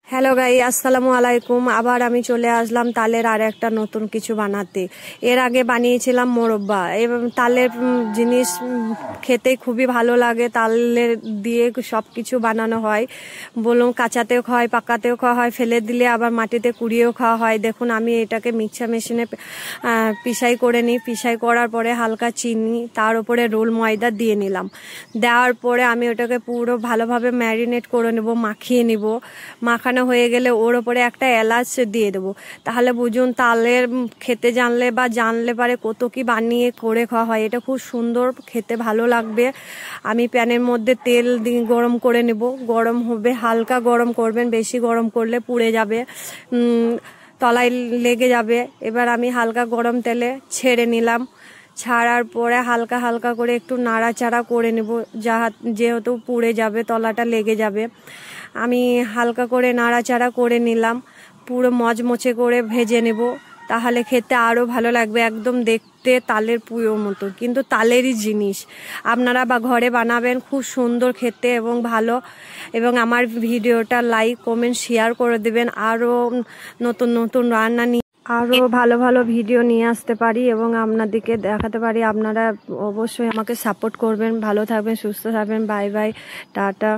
Hello guy, আসসালামু আলাইকুম। আবার আমি চলে আসলাম তালের আর একটা নতুন কিছু বানাতে। এর আগে বানিয়েছিলাম মোরব্বা। এবং তালের জিনিস খেতে খুবই ভালো লাগে। তালের দিয়ে সব কিছু বানানো হয়, বলুন কাঁচাতেও খাওয়া হয়, পাকাতেও খাওয়া হয়, ফেলে দিলে আবার মাটিতে কুড়িয়েও খাওয়া হয়। দেখুন আমি এটাকে মিক্সার মেশিনে পিসাই করে নিই। পিসাই করার পরে হালকা চিনি, তার উপরে রোল ময়দা দিয়ে নিলাম। দেওয়ার পরে আমি ওটাকে পুরো ভালোভাবে ম্যারিনেট করে নেব, মাখিয়ে নেব। মাখানো হয়ে গেলে ওর ওপরে একটা এলাচ দিয়ে দেবো। তাহলে বুঝুন তালের খেতে জানলে পারে কত কি বানিয়ে করে খাওয়া হয়। এটা খুব সুন্দর, খেতে ভালো লাগবে। আমি প্যানের মধ্যে তেল গরম করে নেব। গরম হবে, হালকা গরম করবেন, বেশি গরম করলে পুড়ে যাবে, তলায় লেগে যাবে। এবার আমি হালকা গরম তেলে ছেড়ে নিলাম। ছাড়ার পরে হালকা হালকা করে একটু নাড়াচাড়া করে নেব, যেহেতু পুড়ে যাবে, তলাটা লেগে যাবে। আমি হালকা করে নাড়াচাড়া করে নিলাম, পুরো মচমচে করে ভেজে নেব। তাহলে খেতে আরও ভালো লাগবে, একদম দেখতে তালের পুরোর মতো, কিন্তু তালেরই জিনিস। আপনারা বা ঘরে বানাবেন, খুব সুন্দর খেতে এবং ভালো। এবং আমার ভিডিওটা লাইক কমেন্ট শেয়ার করে দেবেন। আরও নতুন নতুন রান্না নিয়ে আরও ভালো ভালো ভিডিও নিয়ে আসতে পারি এবং আপনাদেরকে দেখাতে পারি। আপনারা অবশ্যই আমাকে সাপোর্ট করবেন। ভালো থাকবেন, সুস্থ থাকবেন। Bye bye, tata.